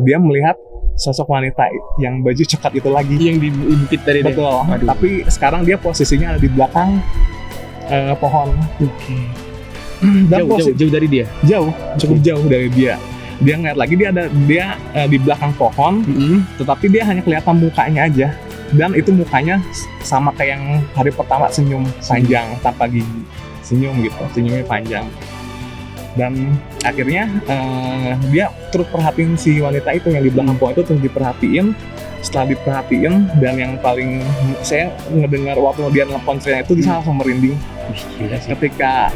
dia melihat sosok wanita yang baju coklat itu lagi. Yang di bukit tadi deh. Betul. Aduh. Tapi sekarang dia posisinya ada di belakang pohon. Oke. Dan Jauh dari dia. Cukup jauh dari dia. Dia ngeliat lagi dia di belakang pohon, tetapi dia hanya kelihatan mukanya aja. Dan itu mukanya sama kayak yang hari pertama, senyum panjang tanpa gigi. Senyum gitu, senyumnya panjang. Dan akhirnya dia turut perhatiin si wanita itu yang di belakang pohon itu, terus diperhatiin. Setelah diperhatiin, dan yang paling saya ngedengar waktu dia nelfon saya itu, dia langsung merinding. Ketika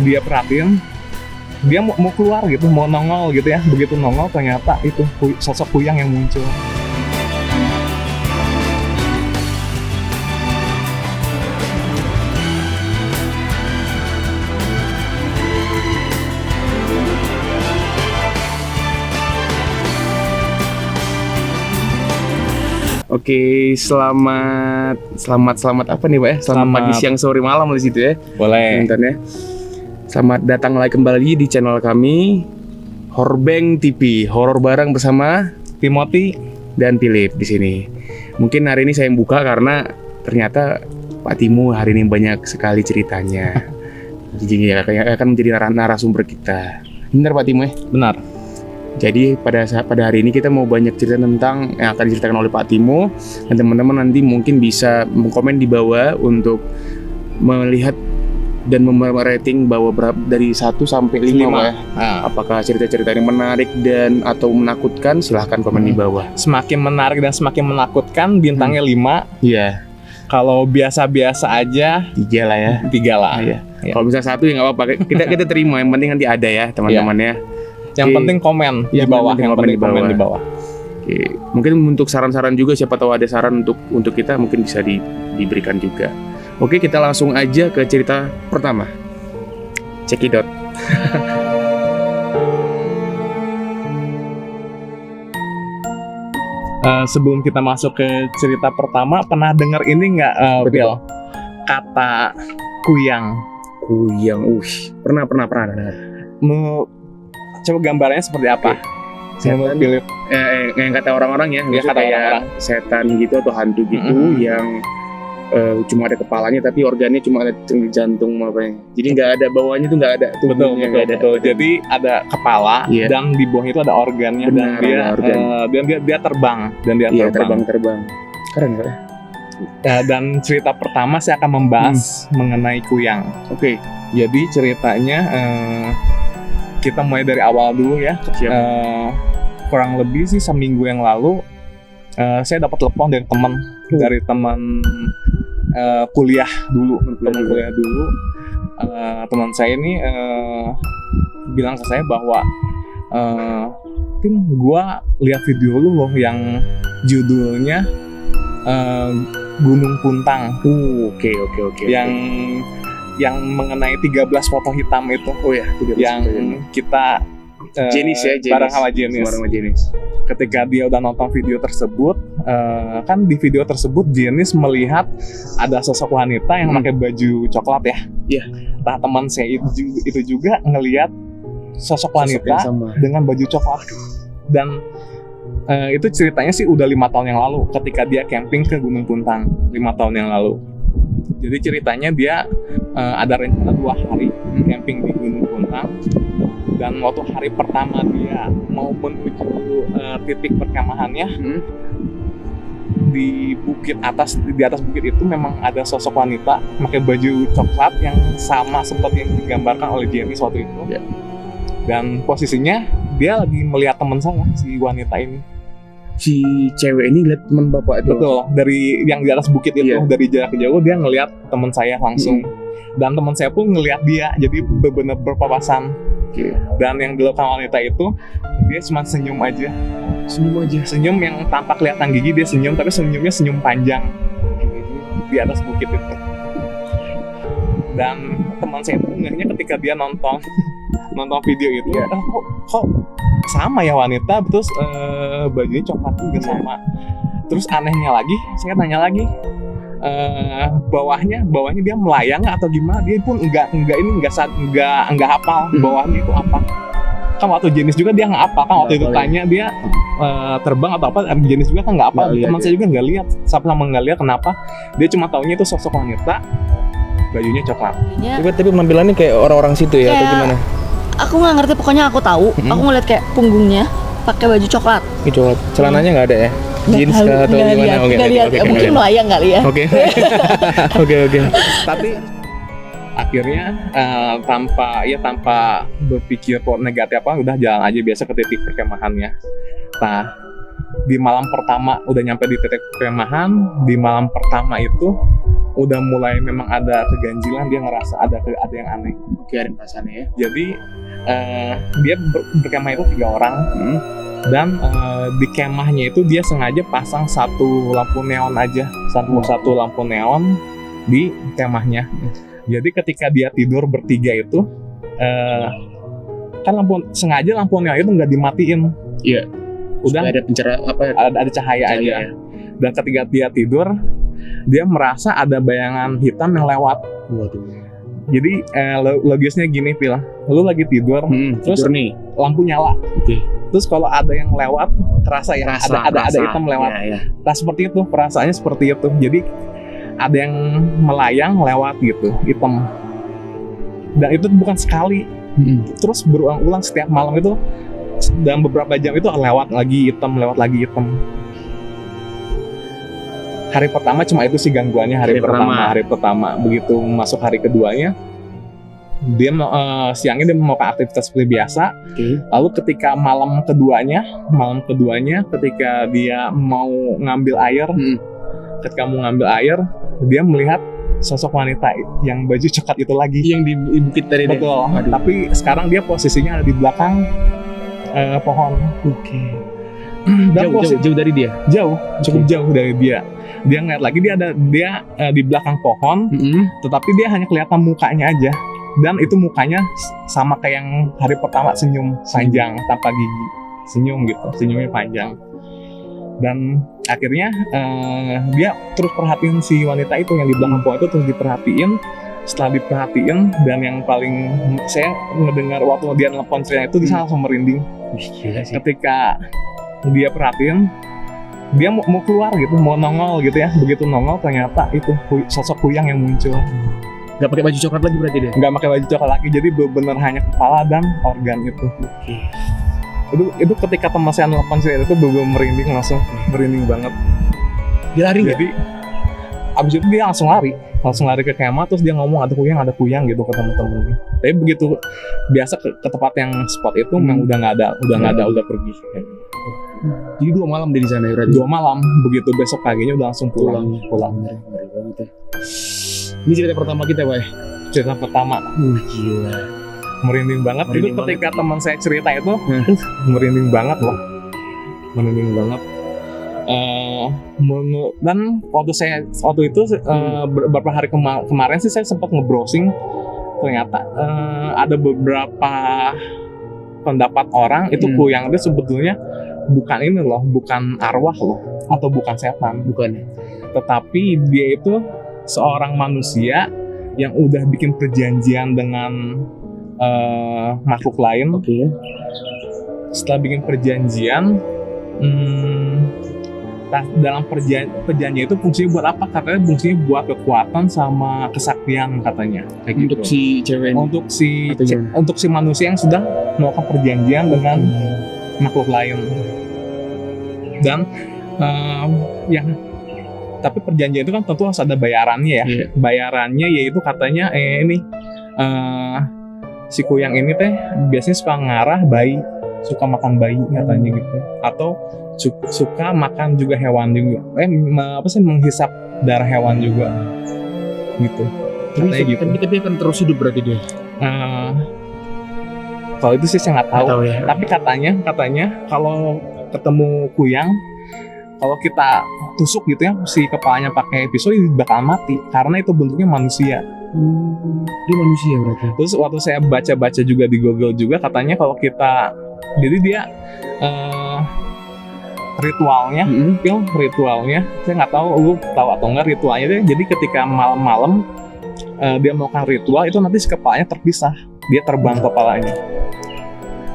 dia perhatiin, dia mau keluar gitu, mau nongol gitu ya. Begitu nongol ternyata itu sosok Kuyang yang muncul. Oke, selamat apa nih Pak ya? Selamat pagi, siang, sore, malam di situ ya. Boleh. Nonton ya. Selamat datang lagi kembali di channel kami Horbeng TV, horor bareng bersama Timothy dan Philip di sini. Mungkin hari ini saya yang buka karena ternyata Pak Timo hari ini banyak sekali ceritanya. Jadi akan menjadi narasumber kita. Benar Pak Timo ya? Benar. Jadi pada hari ini kita mau banyak cerita tentang yang akan diceritakan oleh Pak Timo, dan teman-teman nanti mungkin bisa mengkomen di bawah untuk melihat dan merating bahwa dari 1 sampai 5 Pak ya. Apakah cerita-cerita yang menarik dan atau menakutkan, silahkan komen di bawah. Semakin menarik dan semakin menakutkan bintangnya 5. Iya. Kalau biasa-biasa aja 3 lah ya. 3 lah. Iya. Kalau misalnya 1 ya nggak apa-apa. Kita terima. Yang penting nanti ada ya teman-teman ya. Yang penting komen di bawah. Yang penting komen di bawah. Oke. Mungkin untuk saran-saran juga, siapa tahu ada saran untuk kita mungkin bisa diberikan juga. Oke, kita langsung aja ke cerita pertama. Cekidot. Sebelum kita masuk ke cerita pertama, pernah dengar ini nggak, Bill? Kata Kuyang. Kuyang, pernah. Coba gambarnya seperti apa? Setan, yang kata orang-orang ya, Dia kata kayak orang-orang. setan gitu atau hantu gitu yang cuma ada kepalanya tapi organnya cuma ada jantung apa ya. Jadi nggak ada bawahnya tuh, nggak ada tubuhnya. Betul. Jadi ada kepala, dan di bawahnya itu ada organnya. Benar, dan dia terbang. Terbang. Keren. Dan cerita pertama saya akan membahas mengenai Kuyang. Oke. Jadi ceritanya kita mulai dari awal dulu ya. Kurang lebih sih seminggu yang lalu saya dapat telepon dari teman kuliah dulu. Teman saya ini bilang ke saya bahwa Tim, gua lihat video lu loh yang judulnya Gunung Puntang. Oke. Yang mengenai 13 foto hitam itu. Oh ya, yang kita Jenis. bareng sama Jenis. Ketika dia udah nonton video tersebut, kan di video tersebut Jenis melihat ada sosok wanita yang pakai baju coklat ya. Iya. Nah, teman saya itu juga ngelihat sosok wanita dengan baju coklat. Dan itu ceritanya sih udah 5 tahun yang lalu, ketika dia camping ke Gunung Puntang 5 tahun yang lalu. Jadi ceritanya dia ada rencana 2 hari camping di Gunung Puntang. Dan waktu hari pertama dia mau menuju titik perkemahannya, di atas bukit itu memang ada sosok wanita pakai baju coklat yang sama seperti yang digambarkan oleh Jenis waktu itu. Yeah. Dan posisinya dia lagi melihat teman saya, si wanita ini. Si cewek ini lihat teman bapak itu. Betul, dari yang di atas bukit itu, dari jarak jauh dia ngelihat teman saya langsung. Dan teman saya pun ngelihat dia, jadi benar-benar berpapasan. Dan yang dilakukan wanita itu, dia cuma senyum aja. Senyum yang tanpa kelihatan gigi, dia senyum, tapi senyumnya senyum panjang di atas bukit itu. Dan teman saya itu ngehnya ketika dia nonton video itu, kok sama ya wanita, terus bajunya coklat juga sama. Terus anehnya lagi, saya tanya lagi, bawahnya dia melayang atau gimana? Dia pun enggak hafal bawahnya itu apa. kan waktu jenis juga dia nggak apa kan waktu itu tanya dia terbang atau apa jenis juga kan nggak apa, teman saya juga nggak lihat, sama nggak lihat kenapa, dia cuma taunya itu sosok wanita bajunya coklat. Tapi penampilannya kayak orang-orang situ ya, atau gimana? Aku nggak ngerti, pokoknya aku tahu. Aku ngeliat kayak punggungnya pakai baju coklat. Coklat. Celananya nggak ada ya? Jeans kah atau gimana? Nggak lihat. Mungkin melayang kali ya. Oke. Tapi akhirnya tanpa berpikir negatif apa, udah jalan aja biasa ke titik perkemahannya. Nah, di malam pertama udah nyampe di titik perkemahan, di malam pertama itu udah mulai memang ada keganjilan, dia ngerasa ada yang aneh. Oke, ada perasaannya ya. Jadi dia berkemah itu 3 orang, dan di kemahnya itu dia sengaja pasang satu lampu neon aja, satu lampu neon di kemahnya. Jadi ketika dia tidur bertiga itu, kan sengaja lampu neon itu nggak dimatiin. Iya. Udah ada ada cahaya aja. Ya. Dan ketika dia tidur, dia merasa ada bayangan hitam yang lewat. Waduh. Jadi logisnya gini, Pil, lu lagi tidur, terus tidur nih, lampu nyala. Oke. Terus kalau ada yang lewat, kerasa ya, ada hitam lewat. Ya. Nah seperti itu, perasaannya seperti itu. Jadi ada yang melayang lewat gitu, hitam. Dan itu bukan sekali, terus berulang-ulang setiap malam itu. Dalam beberapa jam itu lewat lagi hitam. Hari pertama cuma itu sih gangguannya, hari pertama. Begitu masuk hari keduanya, dia siangnya dia mau ke aktivitas seperti biasa. Lalu ketika malam keduanya ketika dia mau ngambil air, dia melihat sosok wanita yang baju coklat itu lagi, yang di bukit tadi. Betul. Tapi sekarang dia posisinya ada di belakang pohon. Oke. Jauh dari dia. Cukup jauh dari dia. Dia ngeliat lagi, dia di belakang pohon, tetapi dia hanya kelihatan mukanya aja. Dan itu mukanya sama kayak yang hari pertama, senyum panjang tanpa gigi, senyumnya panjang. Dan akhirnya dia terus perhatiin si wanita itu yang di belakang pohon itu, terus diperhatiin. Setelah diperhatiin, dan yang paling saya ngedengar waktu dia nelfon cerita itu, dia langsung merinding. Ketika dia perhatiin, dia mau keluar gitu, mau nongol gitu ya. Begitu nongol, ternyata itu sosok Kuyang yang muncul. Gak pakai baju coklat lagi berarti dia? Gak pakai baju coklat lagi, jadi benar hanya kepala dan organ itu. Itu ketika teman saya nelfon cerita itu, belum merinding, langsung merinding banget. Dia lari. Jadi abis itu dia langsung lari ke kemah, terus dia ngomong ada kuyang gitu ke temen-temennya. Tapi begitu biasa ke tempat yang spot itu memang udah nggak ada, udah pergi. Jadi 2 malam di sana ya? 2 malam, begitu besok paginya udah langsung pulang. Ngeri banget ya. Ini cerita pertama kita, Pak. Cerita pertama. Gila. Merinding banget. Itu ketika teman saya cerita itu, merinding banget loh. Merinding banget. Dan waktu itu beberapa hari kemarin sih saya sempat nge-browsing, ternyata ada beberapa pendapat orang itu Kuyang itu sebetulnya bukan arwah loh, atau bukan setan, tetapi dia itu seorang manusia yang udah bikin perjanjian dengan makhluk lain. Setelah bikin perjanjian, dalam perjanjian itu fungsinya buat apa? Katanya fungsinya buat kekuatan sama kesaktian katanya. Untuk si cewek ini? Untuk si manusia yang sudah melakukan perjanjian dengan makhluk lain. Dan tapi perjanjian itu kan tentu harus ada bayarannya ya. Bayarannya yaitu katanya si Kuyang ini teh biasanya suka ngarah bayi, suka makan bayi katanya gitu, atau suka makan juga hewan juga, menghisap darah hewan juga gitu. Katanya gitu. Tapi akan terus hidup berarti dia? Kalau itu sih saya nggak tahu. Ya. Tapi katanya kalau ketemu Kuyang, kalau kita tusuk gitu ya si kepalanya pakai pisau, bakal mati karena itu bentuknya manusia. Dia manusia berarti. Terus waktu saya baca-baca juga di Google juga, katanya kalau kita, jadi dia ritualnya, saya nggak tahu lu tahu atau enggak ritualnya deh. Jadi ketika malam-malam dia melakukan ritual itu, nanti si kepalanya terpisah, dia terbang kepalanya.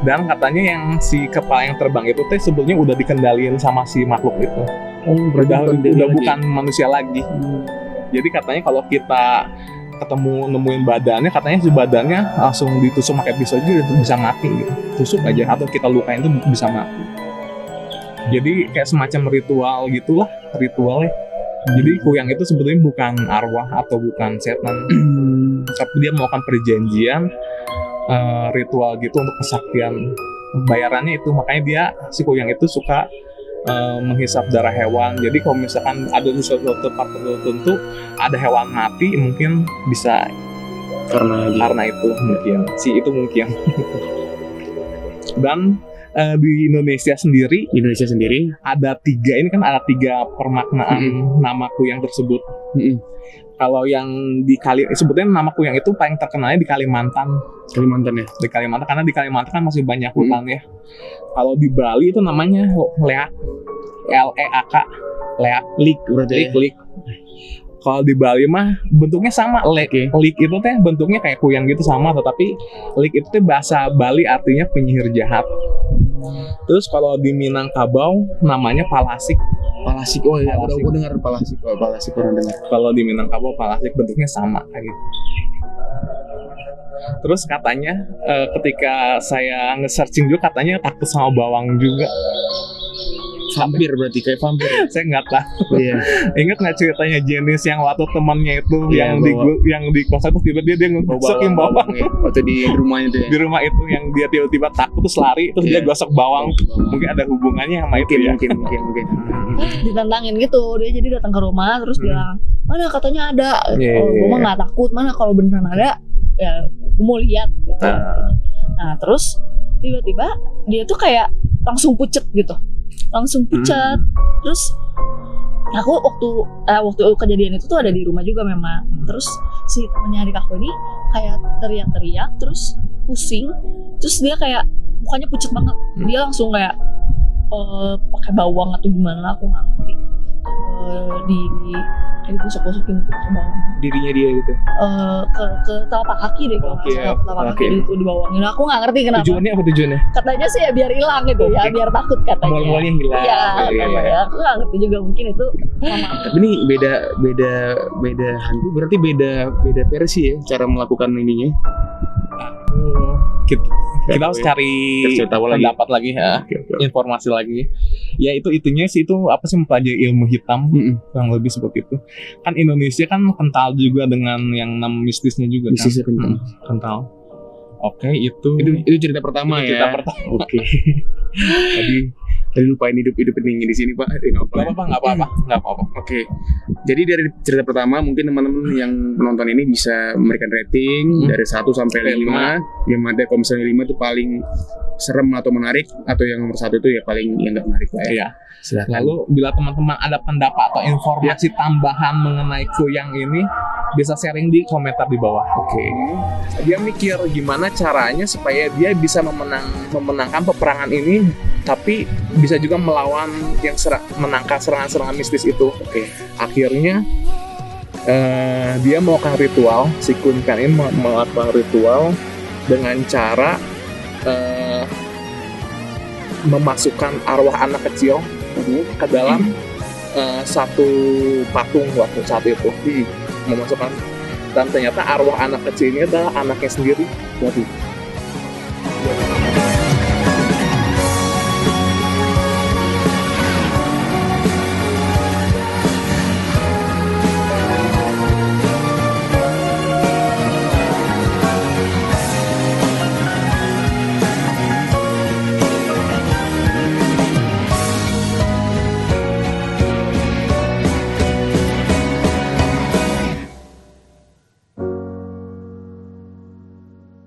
Dan katanya yang si kepala yang terbang itu teh sebetulnya udah dikendaliin sama si makhluk itu. Udah bukan manusia lagi. Jadi katanya kalau kita ketemu nemuin badannya, katanya si badannya langsung ditusuk pakai pisau aja itu bisa mati gitu. Tusuk aja atau kita lukain itu bisa mati. Jadi kayak semacam ritual gitulah, ritualnya. Jadi kuyang itu sebetulnya bukan arwah atau bukan setan, tapi dia melakukan perjanjian ritual gitu untuk kesaktian. Bayarannya itu makanya dia si kuyang itu suka menghisap darah hewan. Jadi kalau misalkan ada di suatu tempat tertentu ada hewan mati, mungkin bisa karena itu mungkin mungkin. Dan di Indonesia sendiri ada tiga permaknaan nama kuyang tersebut. Kalau yang sebetulnya nama kuyang itu paling terkenalnya di Kalimantan ya. Di Kalimantan karena di Kalimantan kan masih banyak hutan ya. Kalau di Bali itu namanya leak, Leak, lik berarti. Lik. Kalau di Bali mah bentuknya sama, lik itu teh bentuknya kayak kuyang gitu sama, tetapi lik itu teh bahasa Bali artinya penyihir jahat. Terus kalau di Minangkabau namanya palasik. Oh iya, udah dengar palasik pernah dengar. Kalau di Minangkabau palasik bentuknya sama kayak gitu. Terus katanya ketika saya nge-searching juga katanya takut sama bawang juga. Vampir berarti, kayak vampir. Saya nggak tahu. Iya. Ingat nggak ceritanya Jenis yang waktu temannya itu yang di kosan terus tiba-tiba dia ngegosok bawang ya. Waktu di rumahnya itu ya. Di rumah itu yang dia tiba-tiba takut terus lari terus dia gosok bawang. Mungkin ada hubungannya sama itu ya. Mungkin. Ditantangin gitu, dia jadi datang ke rumah terus bilang, mana katanya ada. Gue mah nggak takut, mana kalau beneran ada ya gue mau lihat gitu. Nah terus tiba-tiba dia tuh kayak langsung pucet gitu. Terus aku waktu kejadian itu tuh ada di rumah juga memang. Terus si temannya adik aku ini kayak teriak-teriak terus pusing, terus dia kayak mukanya pucet banget. Dia langsung kayak pakai bawang atau gimana aku nggak ngerti. Digosok-gosokin ke bawang. Dirinya dia gitu. Ke telapak kaki deh kalau nggak salah, telapak kaki itu dibawangin. Aku nggak ngerti kenapa. Tujuannya? Katanya sih ya biar hilang gitu ya, biar takut katanya. Mual-mualnya hilang. Iya. Aku nggak ngerti juga, mungkin itu sama. Tapi ini beda hantu, berarti beda versi ya cara melakukan ininya. Kita harus cari pendapat lagi ya, informasi lagi. Ya itunya sih, itu apa sih, mempelajari ilmu hitam, kurang lebih seperti itu. Kan Indonesia kan kental juga dengan yang nama mistisnya juga. Mistisnya kan. Kental. Oke, itu cerita pertama ya. Oke. Tadi lupain hidup ini di sini Pak. Nggak apa-apa. Oke. Jadi dari cerita pertama mungkin teman-teman yang menonton ini bisa memberikan rating dari 1 sampai 5. Yang ada kalau misalnya 5 itu paling serem atau menarik, atau yang nomor 1 itu ya paling yang nggak menarik lah ya. Iya. Silakan. Lalu bila teman-teman ada pendapat atau informasi tambahan mengenai kuyang ini, bisa sharing di komentar di bawah. Oke. Dia mikir gimana caranya supaya dia bisa memenangkan peperangan ini, tapi bisa juga melawan yang menangkal serangan-serangan mistis itu. Oke. Akhirnya dia melakukan ritual, si Kun Kan ini melakukan ritual dengan cara memasukkan arwah anak kecil ke dalam satu patung waktu saat itu. Memasukkan, dan ternyata arwah anak kecil ini adalah anaknya sendiri. Waduh.